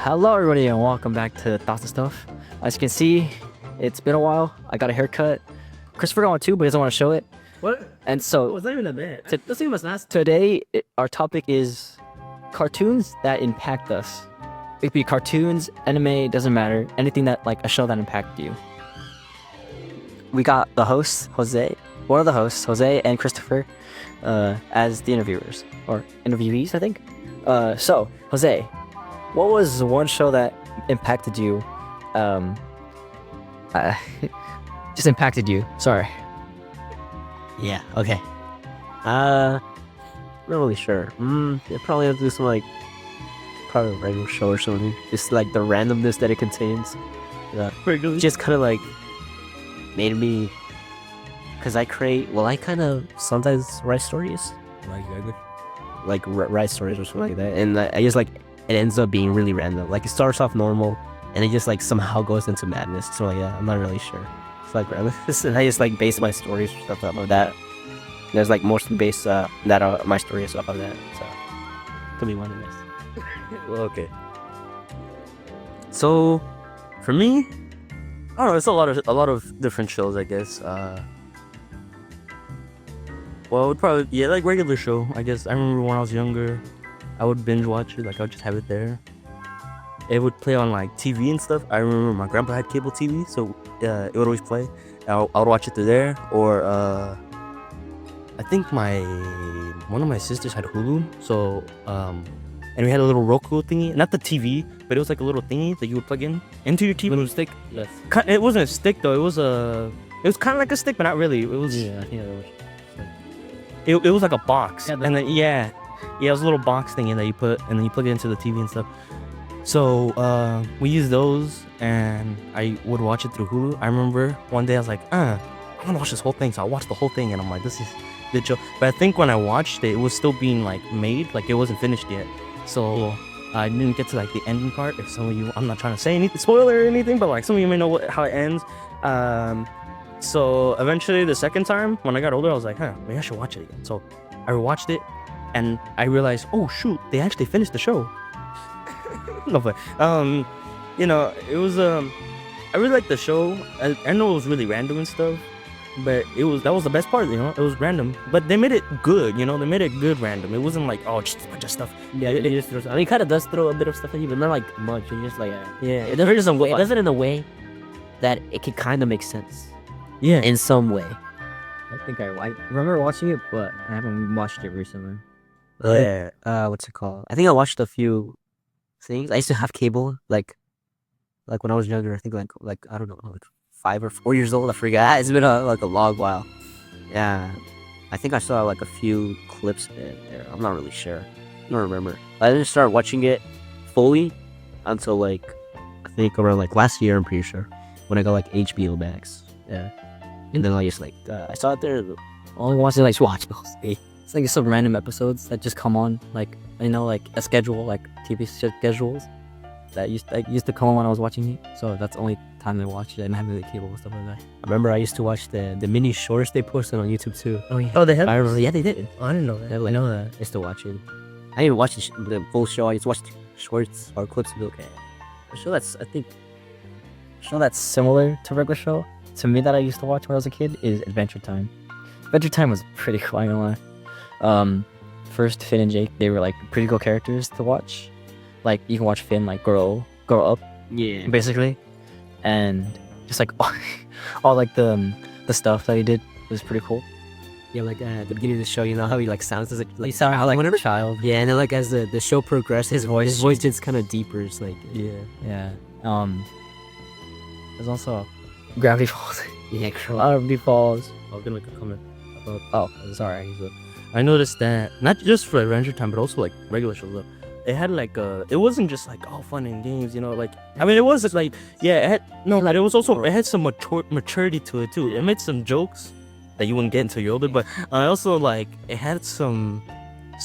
Hello, everybody, and welcome back to Thoughts and Stuff. As you can see, it's been a while. I got a haircut. Christopher got one too, but he doesn't want to show it. What? And so What's not even a bit? This thing was last. today, our topic is cartoons that impact us. It could be cartoons, anime, doesn't matter. Anything that, like, a show that impacted you. We got the hosts, Jose, one of the hosts, Jose and Christopher, as the interviewers, or interviewees, I think. So, Jose, what was one show that impacted you? Just impacted you. Sorry. Yeah. Okay. Not really sure. It probably have to do some probably a regular show or something. Just like the randomness that it contains. Yeah. Just kind of like made me. Cause I kind of sometimes write stories. Write stories or something like that, and I just like it ends up being really random. Like it starts off normal, and it just like somehow goes into madness. So like, yeah, I'm not really sure. It's like randomness, and I just like base my stories or stuff off of that. And there's like mostly based my story is off of that. So could be one of this. Well, okay. So, for me, I don't know. It's a lot of different shows, I guess. Well, it would probably like regular show. I guess I remember when I was younger, I would binge watch it. Like I would just have it there. It would play on like TV and stuff. I remember my grandpa had cable TV, so it would always play. I would watch it through there, or I think one of my sisters had Hulu, so and we had a little Roku thingy, not the TV, but it was like a little thingy that you would plug into your TV. Little stick. Yes. It wasn't a stick though. It was kind of like a stick, but not really. It was. Yeah. It was like a box, Yeah, and then it was a little box thing that you put, and then you plug it into the TV and stuff. So we used those, and I would watch it through Hulu. I remember one day I was like, I'm gonna watch this whole thing. So I watched the whole thing, and I'm like, this is good show. But I think when I watched it, it was still being like made, like it wasn't finished yet. So I didn't get to like the ending part. If some of you, I'm not trying to say anything, spoiler or anything, but like some of you may know how it ends. So eventually the second time when I got older, I was like, maybe I should watch it again. So I rewatched it, and I realized, oh shoot, they actually finished the show. No way. It was I really liked the show. I know it was really random and stuff, but that was the best part. It was random, but they made it good. They made it good random. It wasn't like just a bunch of stuff. Yeah, it just throws. I mean, it kind of does throw a bit of stuff at you, but not like much. It's just like It does it in a way that it can kind of make sense. Yeah. In some way. I think I remember watching it, but I haven't watched it recently. Yeah. What's it called? I think I watched a few things. I used to have cable, like when I was younger. I think like I don't know, like 5 or 4 years old. I forgot. It's been a long while. Yeah. I think I saw like a few clips there. I'm not really sure. I don't remember. I didn't start watching it fully until like I think around like last year. I'm pretty sure when I got like HBO Max. Yeah. And then I just like I saw it there. Only watch it like watch those. It's like some random episodes that just come on, like like a schedule, like TV schedules that used to come on when I was watching it. So that's the only time I watched it. I didn't have the cable and stuff like that. I remember I used to watch the mini shorts they posted on YouTube too. Oh yeah. Oh, they had. I remember. Yeah, they did. Oh, I didn't know that. I know that. I used to watch it. I didn't even watch the full show. I just watched shorts or clips of it. Okay. A show that's similar to regular show to me that I used to watch when I was a kid is Adventure Time. Adventure Time was pretty cool, I ain't gonna lie. First, Finn and Jake, they were like pretty cool characters to watch. Like you can watch Finn like grow up, basically, and just like all like the stuff that he did was pretty cool. Yeah, like at the beginning of the show, how he like sounds as You sound how like whenever child. Yeah, and then like as the show progressed, his voice gets kind of deeper. It's like Yeah. There's also Gravity Falls. yeah, Gravity Falls. I was gonna make a comment about. Sorry. I noticed that not just for Adventure Time, but also like regular shows. It had like it wasn't just like fun and games, like I mean it was like it was also it had some maturity to it too. It made some jokes that you wouldn't get until you're older, but I also like it had some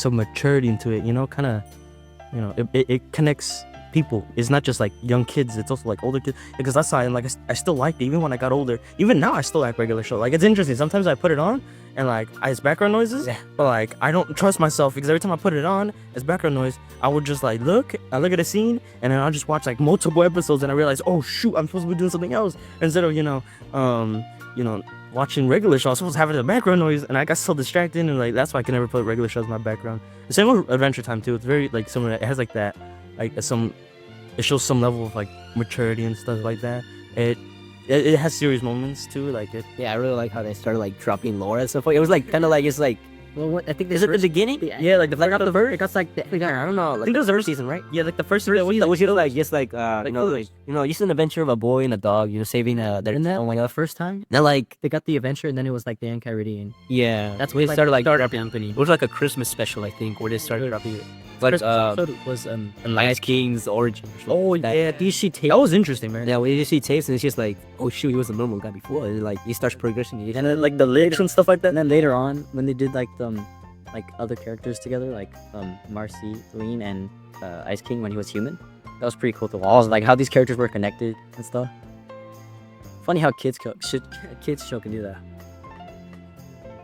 maturity into it. Kind of, it connects people. It's not just like young kids, it's also like older kids, because I saw it and like I still liked it even when I got older. Even now I still like regular show. Like it's interesting, sometimes I put it on and like it's background noises. Yeah. But like I don't trust myself because every time I put it on as background noise, I would just like look at a scene, and then I'll just watch like multiple episodes, and I realize, oh shoot, I'm supposed to be doing something else instead of watching regular shows. I was supposed to have it as a background noise, and I got so distracted, and like that's why I can never put regular shows in my background. The same with Adventure Time too. It's very like similar. It has like that, like it shows some level of like maturity and stuff like that. It has serious moments too, like it. Yeah, I really like how they started like dropping lore and stuff. It was like kind of like it's like. Well, what, I think Is it the beginning? Yeah, like the like first the episode. verse. It got like I don't know. I Like think it was the first season, right? Yeah, like the first First season. season, which like just like just an adventure of a boy and a dog, saving their Oh my god, the first time Then like they got the adventure, and then it was like the Enchiridion. yeah, That's when what they started like startup company. it was like a Christmas special, I think, where they started dropping it. Like First episode was Ice King's origin. Oh That- yeah, that was interesting, man. Yeah, when you see tapes and it's just like, oh shoot, he was a normal guy before, and like he starts progressing. And then like the lyrics and stuff like that. And then later on, when they did like like other characters together, like Marcy, Lean, and Ice King when he was human, that was pretty cool to watch. Like how these characters were connected and stuff. Funny how kids show can do that.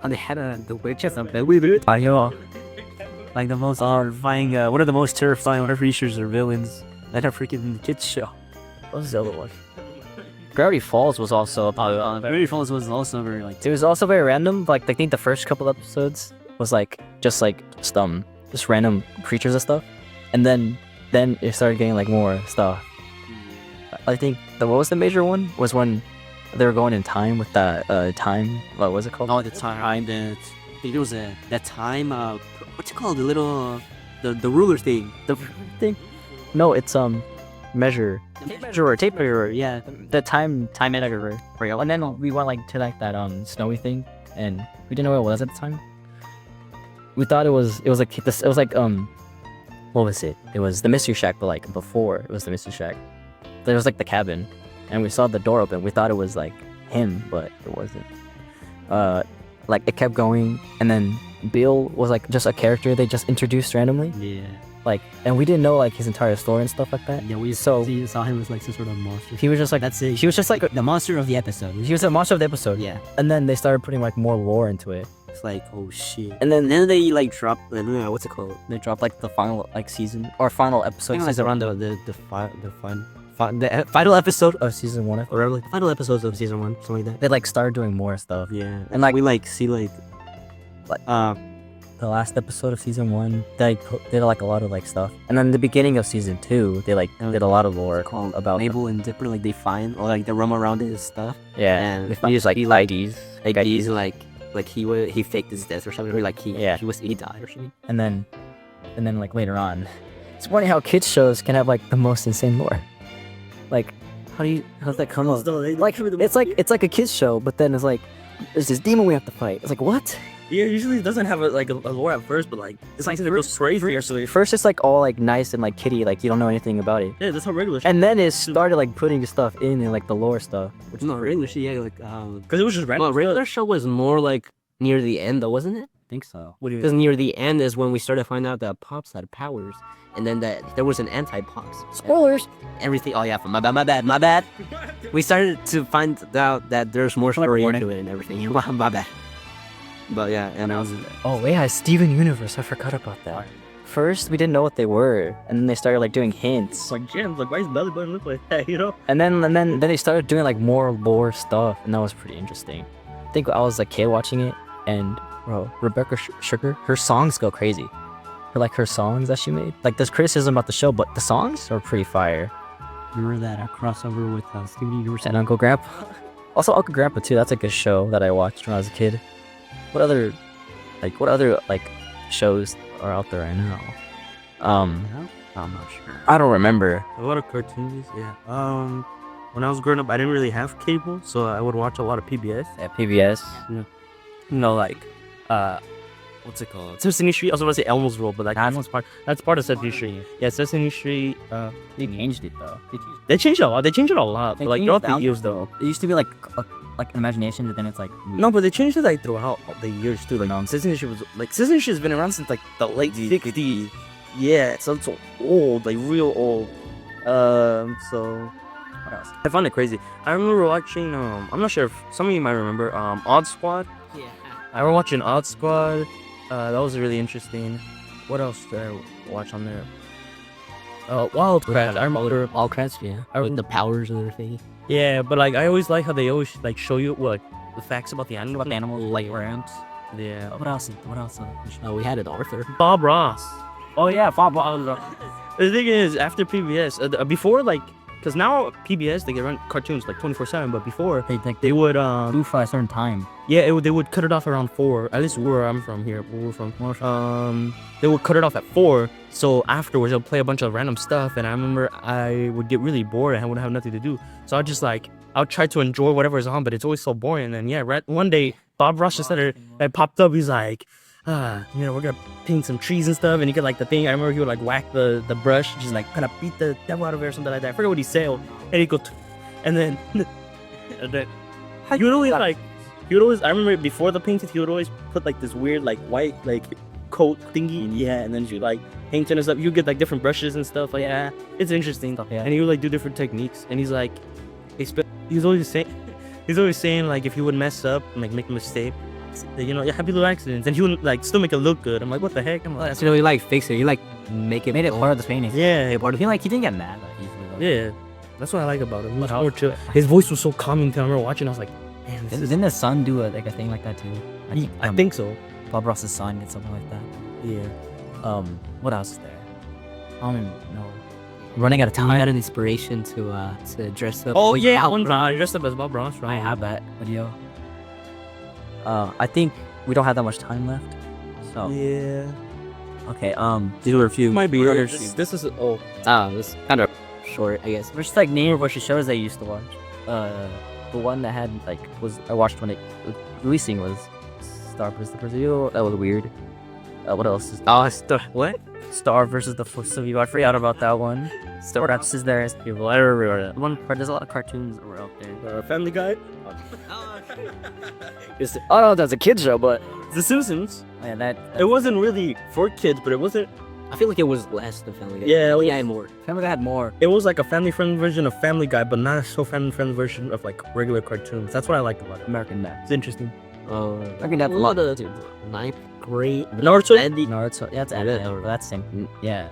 And they had the witches of the weird. Like the most horrifying, one of the most terrifying creatures or villains that a freaking kids show. What was the other one? Gravity Falls was also Gravity Falls was also very like. it was also very random. Like I think the first couple episodes was just random creatures and stuff, and then it started getting like more stuff. I think what was the major one was when they were going in time with that time. What was it called? Oh, the time that I think it was that time. What's it called? The little the ruler thing. The thing? No, it's measure. Tape measurer. Yeah. The time measurer. And then we went like to like that snowy thing, and we didn't know what it was at the time. We thought it was like this. It was like what was it? It was the mystery shack, but like before it was the mystery shack. There was like the cabin, and we saw the door open. We thought it was like him, but it wasn't. Like it kept going, and then Bill was like just a character they just introduced randomly. Yeah. Like, and we didn't know like his entire story and stuff like that. Yeah, we So- saw him as like some sort of monster. He was just like That's it. he was just like The monster of the episode. he was a monster of the episode. Yeah. And then they started putting like more lore into it. It's like, oh shit. And then they like drop. What's it called? They dropped like the final like season or final episode. I think like season around the final episode of season 1. or like the final episodes of season 1, something like that. They like started doing more stuff. Yeah. And, like- we like see like The last episode of season 1, they did like a lot of like stuff. And then the beginning of season 2, they like did a lot of lore called about Mabel and Dipper, like they find or like they roam around it and stuff. yeah. And They find just like IDs. he's like he faked his death or something, or like he died or something. And then like later on, it's funny how kids shows can have like the most insane lore. Like how's that come up? Like it's like a kids show, but then it's like there's this demon we have to fight. It's like what? Yeah, usually it doesn't have a lore at first, but like it's like it goes crazy actually. First it's like all like nice and like kiddie, like you don't know anything about it. Yeah, that's how regular. And then it started like putting stuff in and like the lore stuff. Which is not regular shit, yeah, like Because it was just random. well, regular show was more like near the end though, wasn't it? I think so. What do you Because near the end is when we started to find out that Pops had powers, and then that there was an anti-Pops. Spoilers. Everything. Oh yeah, my bad. We started to find out that there's more story warning. into it and everything. my bad. But yeah, and I was Oh yeah, Steven Universe. I forgot about that. First we didn't know what they were, and then they started like doing hints. It's like gems, like why his belly button look like that, you know? And then they started doing like more lore stuff, and that was pretty interesting. I think I was a kid watching it, and bro, Rebecca Sugar, her songs go crazy. Her songs that she made. Like there's criticism about the show, but the songs are pretty fire. remember that crossover with Steven Universe And Uncle Grandpa. Also Uncle Grandpa too. That's like a show that I watched when I was a kid. What other shows are out there right now? I'm not sure. I don't remember. A lot of cartoons, yeah. When I was growing up, I didn't really have cable, so I would watch a lot of PBS. At PBS. What's it called? Sesame Street. I was about to say Elmo's World, but like that's part of Sesame Street. Yeah, Sesame Street. They changed it though. They changed it a lot. They changed it a lot. But like throughout the years, though. It used to be like imagination, but then it's like No, but they changed it like throughout the years too. Like Sesame Street was like Sesame Street has been around since like the late '60s. Yeah, so it's so old, like real old. So what else? I found it crazy. I remember watching. I'm not sure if some of you might remember. Odd Squad. Yeah. I remember watching Odd Squad. That was really interesting. What else did I watch on there? Wildcraft. I remember. Wildcrafts, yeah. With the powers of their thing. Yeah, but like I always like how they always like show you what the facts about the animal. About the animals, like ramps. Yeah. What else? We had it, Arthur. Bob Ross. Oh yeah, Bob Ross. The thing is, after PBS, before like, cause now PBS they can run cartoons like 24/7, but before they would Do for a certain time. yeah, they would cut it off around 4. At least where I'm from here, where we're from. They would cut it off at 4. So afterwards, they'll play a bunch of random stuff, and I remember I would get really bored and I wouldn't have nothing to do. So I'd just like I'll try to enjoy whatever's on, but it's always so boring. And yeah, one day Bob Ross just said it popped up. He's like, you know, we're gonna paint some trees and stuff, and he could like the thing. I remember he would like whack the brush, just like kind of beat the devil out of it or something like that. I forget what he said, and he'd go, and then he would always like. He would always, I remember before the painting, he would always put like this weird like white like coat thingy, yeah, and then you like paint it and stuff. You get like different brushes and stuff, like yeah, it's interesting. Yeah. And he would like do different techniques, and he's like, he's always saying like if he would mess up and like make a mistake, you know, yeah, happy little accidents, and he would like still make it look good. I'm like, what the heck? I'm like, So you like fix it. You like made it part of the painting. yeah, Part of he didn't get mad like easily. yeah, that's what I like about him. He was more chill. His voice was so calming. I remember watching, I was like, man, this is. Didn't the son do a thing like that too? I think so. Bob Ross's son did something like that. Yeah. What else is there? I don't even know. Running out of Time time. had an inspiration to dress up. Oh Wait, yeah, how- one time dressed up as Bob Ross, right? I have that video. I think we don't have that much time left. So Yeah. okay. These were a few. Might be. What other This is oh. this kind of short, I guess. We're just like name a bunch of shows I used to watch. The one that had like I watched when it releasing was Star vs. the Brazil. That was weird. What else? What? Star versus the Force of Evil. I forgot about that one. Star versus there is people. I remember that one. There's a lot of cartoons that were out there. Family Guy. Oh no, that's a kids show, but The Simpsons. yeah, that It wasn't really for kids, but it wasn't. I feel like it was less than Family Guy. Yeah, Family Guy had more. Family Guy had more. It was like a family-friendly version of Family Guy, but not a so family-friendly version of like regular cartoons. That's what I liked about it. American Dad. It's interesting. American Dad's a lot. Ninth grade. Naruto. Naruto. Yeah, that's anime. That's same. Yeah.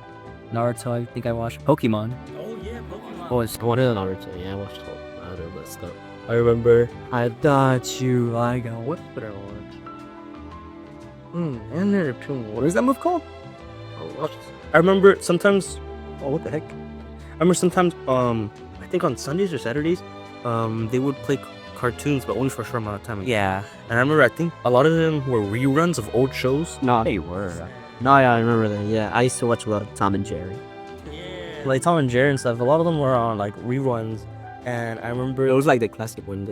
Naruto. I think I watched Pokemon. Oh yeah, Pokemon. Oh, it's I wanted Naruto. Yeah, I watched all of that stuff. I remember. I thought you like a what did I watch? And there are two more. What is that move called? I remember sometimes. Oh, what the heck? I remember sometimes. I think on Sundays or Saturdays, they would play cartoons, but only for a short amount of time. Yeah. And I remember, I think a lot of them were reruns of old shows. No, They were. no, yeah, I remember that. Yeah, I used to watch a lot of Tom and Jerry. Like Tom and Jerry and stuff. A lot of them were on like reruns. And I remember It was like the classic one.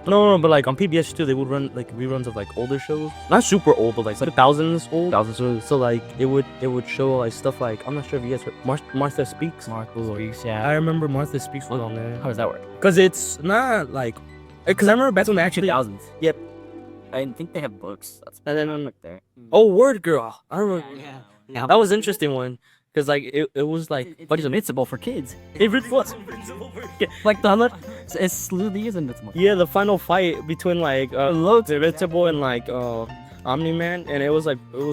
no, but like on PBS too, they would run like reruns of like older shows. Not super old, but like 2000s old. So like it would show like stuff like I'm not sure if you guys heard Martha Speaks. Martha Speaks. Yeah. I remember Martha Speaks was on there. How does that work? Cause it's not like, cause I remember back when they actually. Thousands. Yep. I think they have books. That's And then look there. oh, Word Girl. I remember. Yeah. That was an interesting one. Cause like it was like But it's invincible for kids. it was Like the it's slowly is invincible. yeah, the final fight between like Invincible and like Omni-Man, and it was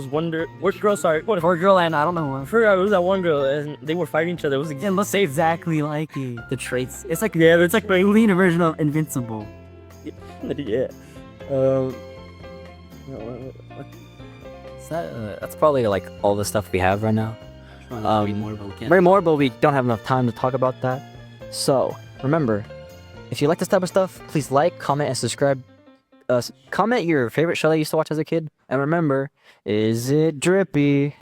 Word Girl, sorry, what For a girl and I don't know. I forgot, it was that one girl and they were fighting each other. It was It looks exactly like it. The traits. It's like yeah, it's like a leaner version of Invincible. yeah. That's probably like all the stuff we have right now. Read more, but we can't. Very more, but we don't have enough time to talk about that. So remember, if you like this type of stuff, please like, comment, and subscribe. Comment your favorite show that you used to watch as a kid. And remember, is it drippy?